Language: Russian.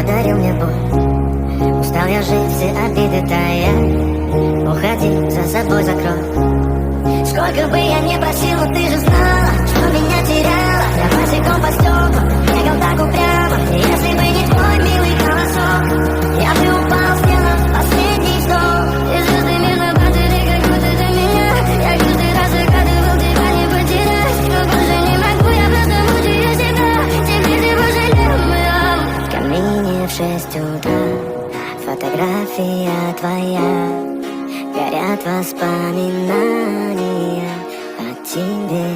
подарил мне боль. Устал я жить, все обиды тая. Уходи, за собой закрой. Сколько бы я не просил, но ты же знала, что меня теряла. Я босиком по стеклам, бегал так упрямо. Если бы не твой милый голосок, я бы упал, сделав последний вздох. И звезды мирно падали, как будто до меня. Я каждый раз загадывал тебя не потерять, но больше не могу, я просто мучаю себя. Теперь ты пожалел меня. В камине в 6 утра фотография твоя. Горят воспоминания о тебе.